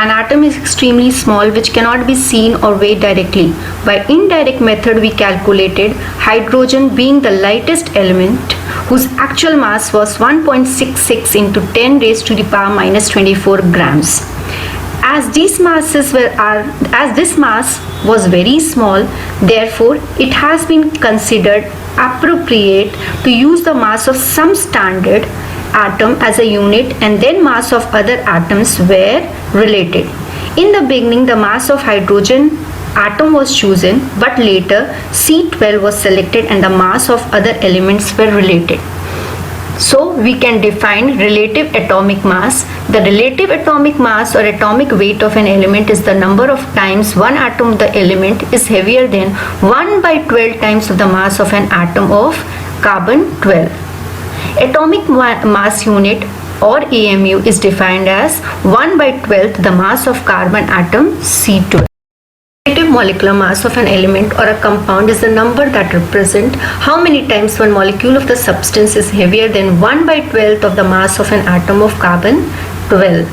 An atom is extremely small which cannot be seen or weighed directly. By indirect method we calculated hydrogen being the lightest element whose actual mass was 1.66 into 10 raised to the power minus 24 grams. As this mass was very small, therefore it has been considered appropriate to use the mass of some standard atom as a unit, and then mass of other atoms were related. In the beginning, the mass of hydrogen atom was chosen, but later C12 was selected and the mass of other elements were related. So we can define relative atomic mass. The relative atomic mass or atomic weight of an element is the number of times one atom of the element is heavier than 1/12 times of the mass of an atom of carbon 12. Atomic mass unit or AMU is defined as 1/12 the mass of carbon atom C12. Relative molecular mass of an element or a compound is the number that represents how many times one molecule of the substance is heavier than 1/12 of the mass of an atom of carbon 12.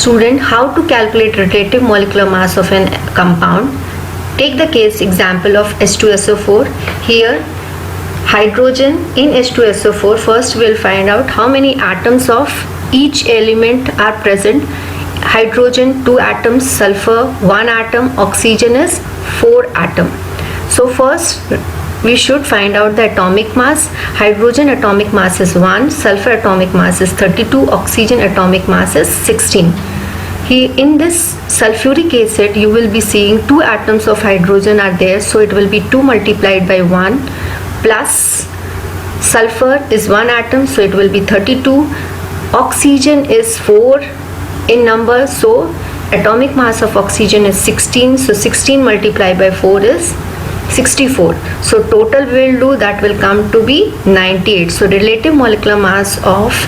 Student, how to calculate relative molecular mass of an compound? Take the case example of H2SO4. Here hydrogen in H2SO4, first we'll find out how many atoms of each element are present. Hydrogen 2 atoms, sulfur 1 atom, oxygen is 4 atom. So first we should find out the atomic mass. Hydrogen atomic mass is 1, sulfur atomic mass is 32, oxygen atomic mass is 16. Here in this sulfuric acid you will be seeing 2 atoms of hydrogen are there, so it will be 2 multiplied by 1 plus sulfur is 1 atom, so it will be 32. Oxygen is 4 in number, so atomic mass of oxygen is 16, so 16 multiplied by 4 is 64. So total will do that will come to be 98. So relative molecular mass of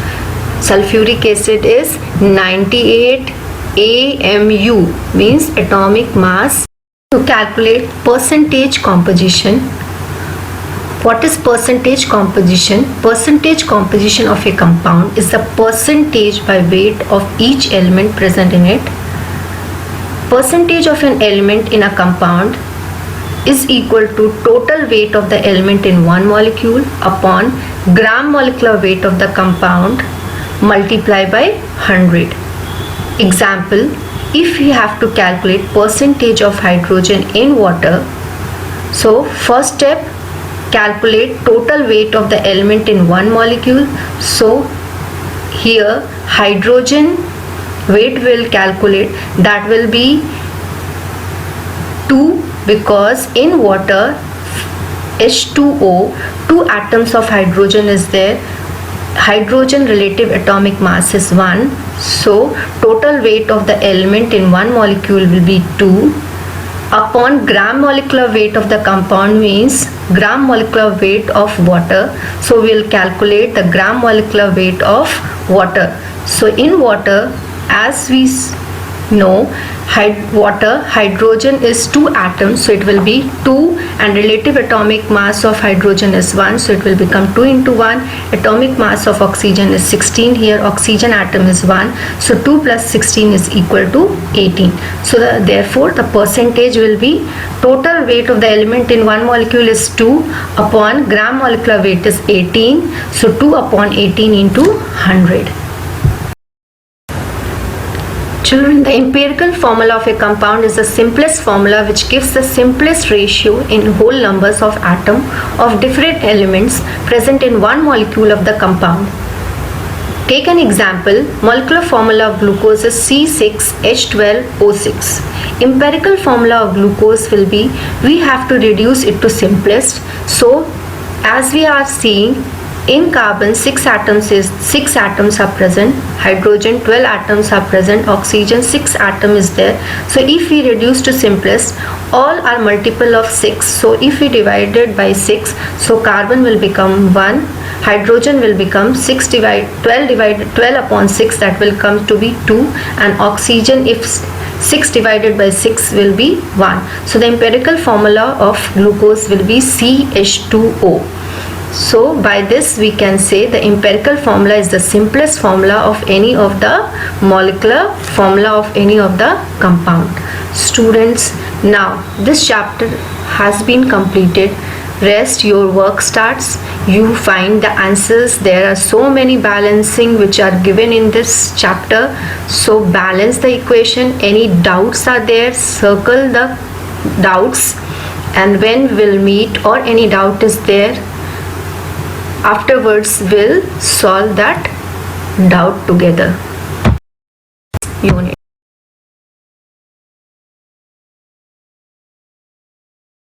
sulfuric acid is 98 AMU, means atomic mass. To calculate percentage composition, what is percentage composition? Percentage composition of a compound is the percentage by weight of each element present in it. Percentage of an element in a compound is equal to total weight of the element in one molecule upon gram molecular weight of the compound multiplied by 100. Example, if we have to calculate percentage of hydrogen in water, so first step, calculate total weight of the element in one molecule. So here hydrogen weight will calculate, that will be 2, because in water H2O 2 atoms of hydrogen is there. Hydrogen relative atomic mass is 1, so total weight of the element in one molecule will be 2 upon gram molecular weight of the compound, means gram molecular weight of water. So we will calculate the gram molecular weight of water. So in water, as we know, hydrogen is 2 atoms, so it will be 2, and relative atomic mass of hydrogen is 1, so it will become 2 into 1. Atomic mass of oxygen is 16. Here oxygen atom is 1, so 2 plus 16 is equal to 18. So therefore the percentage will be total weight of the element in one molecule is 2 upon gram molecular weight is 18, so 2 upon 18 into 100. Children, the empirical formula of a compound is the simplest formula which gives the simplest ratio in whole numbers of atoms of different elements present in one molecule of the compound. Take an example. Molecular formula of glucose is C6H12O6. Empirical formula of glucose will be, we have to reduce it to simplest. So as we are seeing, in carbon 6 atoms are present, hydrogen 12 atoms are present, oxygen 6 atom is there. So if we reduce to simplest, all are multiple of 6. So if we divide it by 6, so carbon will become 1, hydrogen will become 12 upon 6, that will come to be 2, and oxygen, if 6 divided by 6 will be 1. So the empirical formula of glucose will be CH2O. So by this we can say the empirical formula is the simplest formula of any of the molecular formula of any of the compound. Students, now this chapter has been completed. Rest, your work starts. You find the answers. There are so many balancing which are given in this chapter. So balance the equation. Any doubts are there, circle the doubts, and when we'll meet or any doubt is there, afterwards we'll solve that doubt together. Unit.